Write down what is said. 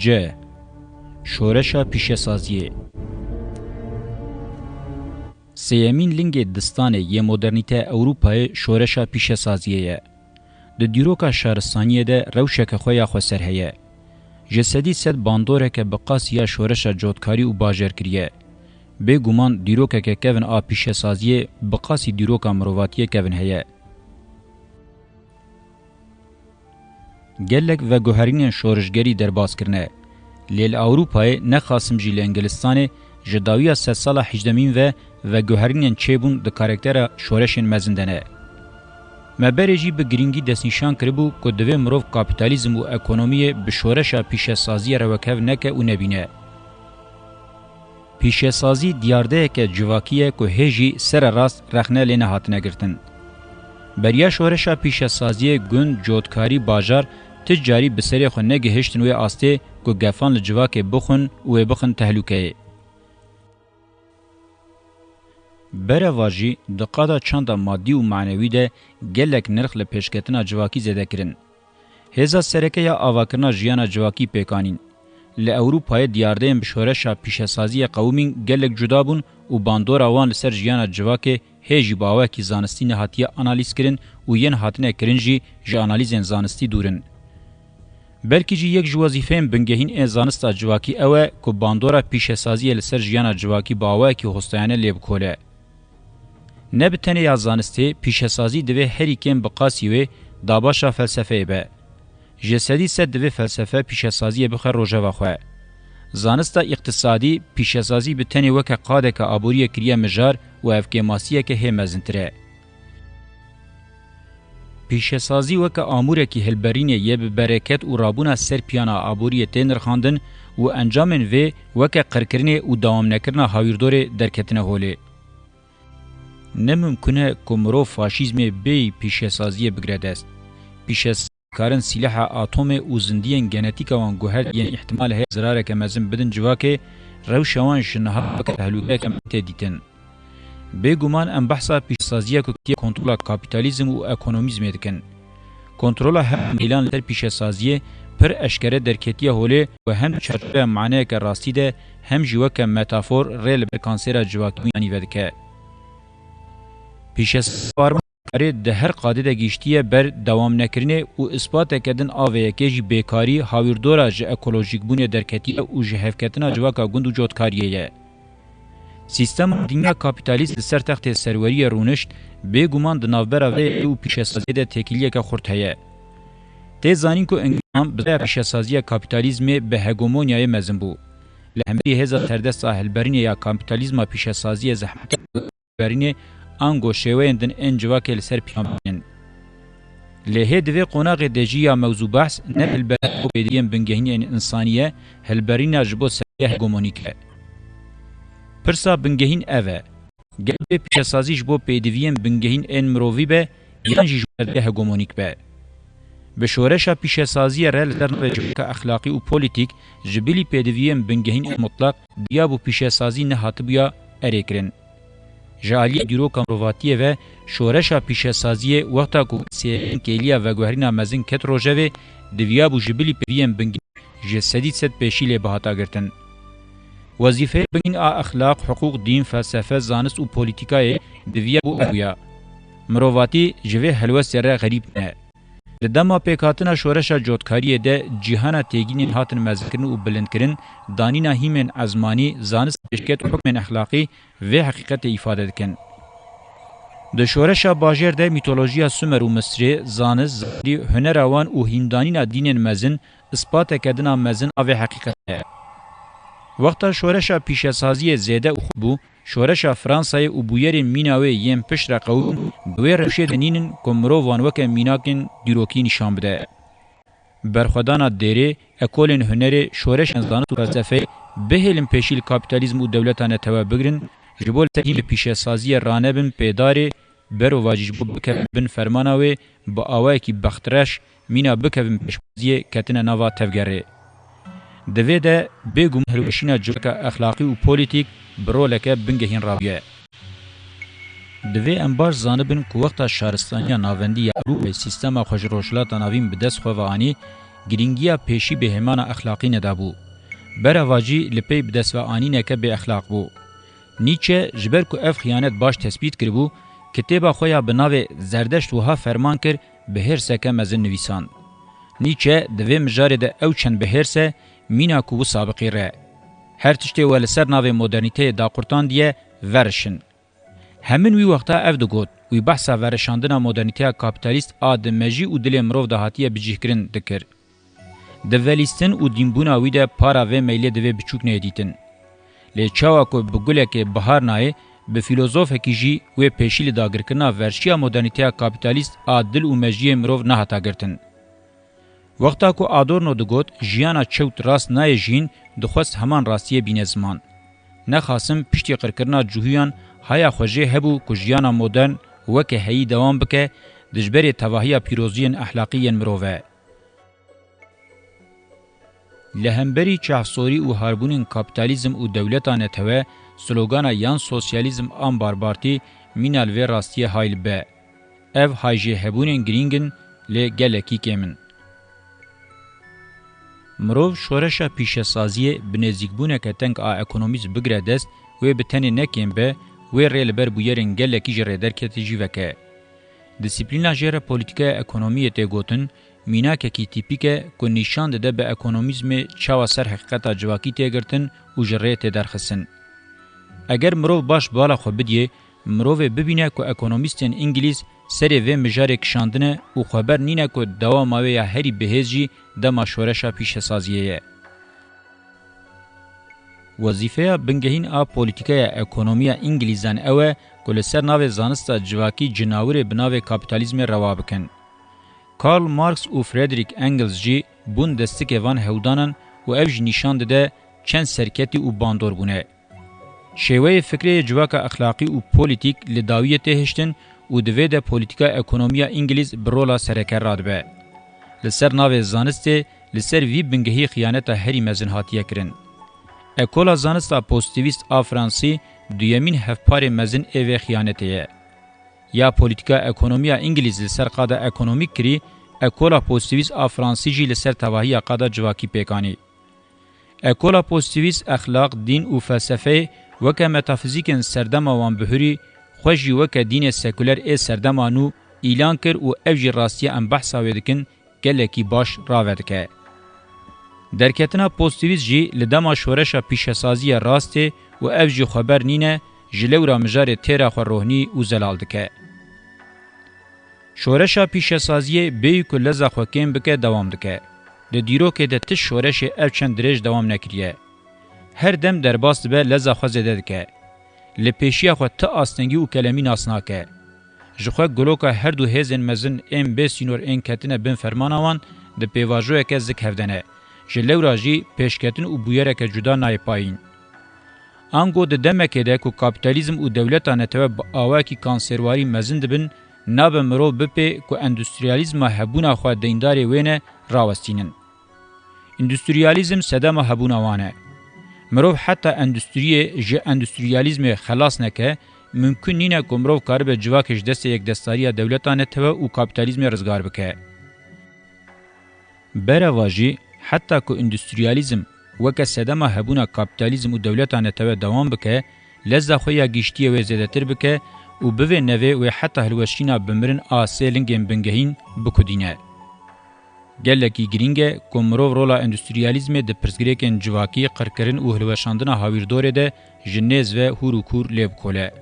C. Şoreşa pişesaziyê. Sêyemîn lingê distanê yê modernîte Ewropayê şoreşa pîşesaziyê ye. Di dîroka şaristaniyê de rewşeke xwe ya xweser heye. Ji sedî sed bandoreke bi qasiya şoreşa cotkarî û bajarkirî. Bêguman dîrokeke kevin a pîşesaziyê bi qasî dîroka mirovatiyê kevin heye. Gelek veguherînên şoreşgerî derbas kirine. Lêl Ewropayê nexasim jî li Ingilistanê ji dawiya sed sala hîjdemîn ve veguherînên çêbûn di karaktera şoreşên mezin de ne. Meberê jî bi girîngî destnîşan kiribû ku divê mirov kapîtalîzm û ekonomiyê bi şoreşa pîşesaziyê re wekhev neke û nebîne. Pîşesazî diyardeyeke civakî ye ku hê jî sererast rexne lê nehatine girtin. Beriya şoreşa pîşesaziyê gund, cotkarî, bajar ti carî bi serê xwe negihiştin wê astê ku gefan li civakê bixwin û wê bixin tehlûkeyê. Bereva jî di qada çanda maddî û manewî de gelek nirx li pêşketina civakî zêde kirin. Hêza serekeya avakirina jiyana civakî pêkanîn. Li Ewropayê diyardeyên bi şoreşa pîşesaziyê qewimîn gelek cuda bûn û bandora wan li ser jiyana civakê hê jî bawekî zanistî nehatiye analîz kirin û yên hatine kirin jî ji analîzên zanistî dûrin. Belkî jî yek ji wezîfeyên bingehîn ên zanista civakî ew e ku bandora pîşesaziyê li ser jiyana civakî bawekî hostayane lê bikole. Ne bi tenê ya zanistê, pîşesazî divê herî kêm bi qasî wê dabaşa felsefeyê be. Ji sedî sed divê felsefe pîşesaziyê bixe rojeva xwe. Zanista îqtisadî, pîşesazî bi tenê weke qadeke aboriyê kiriye mijar û evkêmasiyeke hê mezintir e. Pîşesazî weke amûrekî hilberînê yê bi bereket û rabûna ser piyana aboriyê tên nirxandin û encamên vê weke qirkirinê û dawamnekirina hawîrdorê derketine holê. Nemümkün e ku mirov faşîzmê bêyî pîşesaziyê bigire dest. Pîşesazîkarin sîlaha atomê û zindiyên genetîka wan guher yên îhtimal heye zirareke mezin bidin civakê, rewşa wan ji niha weke tehlûkeyeke tê dîtin. Bêguman em behsa pîşesaziyê ku ketiye kontrola kapîtalîzm û ekonomîzmê dikin. Kontrola hem mîlan li ser pîşesaziyê pir eşkere derketiye holê û hem çerçeveya maneyeke rastî de hem jî weke metafor rê li ber kansêra civakî yanî vedike. Pîşesazî de her qadê de gîştiye ber dewamnekirinê û îsbateke din avêyekê jî bêkarî hawîrdora ji ekolojîk bûnê derketiye û ji hevketina civaka gund û cotkariyê ye. Sîstema dînya kapîtalîst li ser textê serweriyê rûnişt bêguman di navbera vê û pîşesaziyê de têkiliyeke xurt heye. Tê zanîn ku Ingîlan bi pîşesaziya kapîtalîzmê bi hegemonyayê mezin bû. Li hemberî hêza terdesta hilberînê ya kapîtalîzma pîşesaziyê zehmete hilberînê ango şêweyên din ên civakê li ser piyan bînin. Lê hê divê qonaqê de jî ya mewzû behs ne hilberîna pêdiviyên bingehînên insaniye hilberîna ji bo seriya hegemonîk e. Pirsa bingehîn ev e. Gel bê pîşesazî ji bo pêdiviyên bingehîn ên mirovî be yan jî ji bo hegemonîk be. Bi şoreşa pîşesaziyê re li ser navê civaka exlaqî û polîtîk ji bilî pêdiviyên bingehîn ên mutlaq diya bû pîşesazî nehatibûya erê kirin. Ji aliyê dîroka mirovatiyê ve şoreşa pîşesaziyê wexta ku sêyemîn kêliya veguherîna mezin ket rojevê diviya bû ji bilî pêdiviyên bingehîn ji sedî sed pêşî lê bihata girtin. Wezîfeyê bingehîn a exlaq, hiqûq, dîn, felsefe, zanist û polîtîkayê diviya bû ew. Mirovatî ji vê helwestê re xerîb ne. Li dema pêkhatina şoreşa cotkariyê de cîhana têgînên hatin mezinkirin û bilindkirin, danîna hîmên ezmanî, zanist pêşket û hukmên exlaqî vê heqîqetê îfade dikin. Di şoreşa bajêr de mîtolojiya Sumer û Misrê, zanist, zarî, hunera wan û hîndanîna dînên mezin, îspateke dina mezin a vê heqîqetê ye. Wexta şoreşa pîşesaziyê zêde û xwe bû, şoreşa Fransayê û bûyerên mîna wê yên piştre qewim bi wê rewşê denînin ku mirov wan weke mînakên dîrokî nîşan bide. Berxwedana dêrê, ekolên hunerê, şoreşên zanist û felsefeyê bihêlin pêşî li kapîtalîzm û dewleta netewe bigirin, ji bo li ser hîn pîşesaziyê ranebin pêdarê, berova jî ji bo bikevin bin fermana wê bi awayekî bextreş mîna bikevin pêşwaziyê ketine nava tevgerê. Divê de bêgum hilweşîna civaka exlaqî û polîtîk bi roleke bingehîn rabiye. Divê em baş zanibin ku wexta şaristaniya navendî ya Ewropayê sîstema xwe ji rojhilata navîn bi dest xwe ve anî, گرینگیا پیشی به همان اخلاقی ندابو. برواجی لپی بدسوانینه که به اخلاق بو. نیچه جبر کو اف خیانت باش تثبیت کربو کتابا خویا بناو زردشت وها فرمان کر به هر سکه مزن نویسان. نیچه دوی مجاره ده او چند به هر سه مینا کو سابقی ره. هر تشتی ول سر ناو مدرنیته دا قرطان دیه ورشن. همین وی وقتا اف دو گوت وی بحثا ورشاندنا مدرنیته کاپیتالیست آدمجی و دل مروف دهاتیه بجیکرین دکر. دولیستن و دینبونا وی ده پارا و میلی دوی بچوک نیدیتن. لی چاوا کو بگوله که بهار نای به فیلوزوف کیجی و پیشیل داگرکنا ورشیا مدرنیته کاپیتالیست عادل و مجی مروف نه هتا گرتن. وقتا کو آدورنو دگوت جیانا چوت راست نای جین دخواست همان راستیه بین زمان. نخاسم پشتی قرکرنا جوهیان هایا خوژه هبو کو جیانا مدرن وکه هی دوام بکه دجبری تواهی پیروزین اخلاقی مروفه. لهمبری چهسوری و هاربونین کاپیتالیزم و دولتانه توه سلوگانا یان سوسیالیزم آن باربارتی مینال و راستیه هایل به. اف هایجه هبونین گرینگن لی گلکی کمن. مروف شورشا پیش سازیه بنزیکبونه که تنگ آ اکونومیز بگره دست و بتنی نکیم به و ریل بر بویرین گلکی جره درکتی جیوکه. دیسیپلینا جره پولیتیکا اکونومیه تیگوتن مینا که کی تیپیکه که نشان داده به اکونومیزم چاوا سر حقیقتا جواکی تیگرتن و جره تیدرخسن. اگر مروف باش بالا خو بدیه مروف ببینه که اکونومیستین انگلیس سری و مجاره کشاندنه و خبر نینه که دواماوه یا هری بهزجی دما شورشا پیش سازیه. وظیفه بنگهین آ پولیتیکای اکونومیا انگلیزان اوه که لسر ناو زانستا جواکی جناور بناو کابیتالیزم روا بکن. کارل مارکس و فریدریک انگلز جی بون دستک وان هودانن و اوج نشان داده چند سرکتی و باندور بونه. شیوه فکری جواک اخلاقی و پولیتیک لداویه تهشتن و دوی ده پولیتیکا اکونومیا انگلیز برولا سرکر راد به. لسر ناو زانسته لسر وی بنگهی خیانتا هری مزنهاتیه کرن. اکولا زانستا پوزیتیویست آ فرانسی دویمین هفپار مزن ایوه خیانتیه. یا پولیتیکا اکونومیا انگلیز لسر قادا اکونومیک کری، اکولا پوزیتیویست آ فرانسی جی لسر تواهی قادا جواکی پیکانی. اکولا پوزیتیویست اخلاق، دین و فلسفه وکه متافیزیکن سردما وان بهوری خوشی وکه دین سکولر ای سردمانو اعلان کر و اوجی راستی ام بحثا ودکن گلکی باش راودکه. درکتنا پوزیتیویست جی لدما شورشا پیشسازی راسته و اوجی خبر نینه جلورا مجار تیرا خو روحنی و زلال دکه. شورشا پیشسازی بیو که لزا خوکیم بکه دوام دکه. ده دیرو که ده تش شورش او چند درج دوام نکریه. هر دم در باست به لزا خو زده دکه. لپیشیا خو تا آستنگی و کلمی ناسناکه. جخوا گلوکا هر دو هزن مزن ام به سینور این کتنه بن فرمانوان ده پیواجوه که زک هفدنه. جلورا جی پیشکتن و بویره که جدا نای پایین. آنگو ده دمکه ده که کابیتالیزم و دولتانه تو با آواکی کانسرواری مزن دبن ناب مرو بپی که اندستریالیزم هبونا خواه دینداری وینه راوستینن. اندستریالیزم سدام هبونا وانه. مرو حتی اندستریالیزم خلاص نکه ممکن نینه که مرو کار به جواکش دست یک دستاری دولتانه تو و کابیتالیزم رزگار بکه. برواجی حتی که اندستریالیزم وکه سدام هبونا کابیتالیزم و دولتانه تو دوام بکه لزا خویا گشتیه و زیادتر بکه و بوه نوه و حتی هلوشینا بمرن آسه لنگین بنگهین بکدینه. گلکی گرینگه که مروف رولا اندستریالیزم ده پرسگریکن جواکی قرکرن و هلوشاندنا هاویردوره ده جنیز و هوروکور لیب کوله.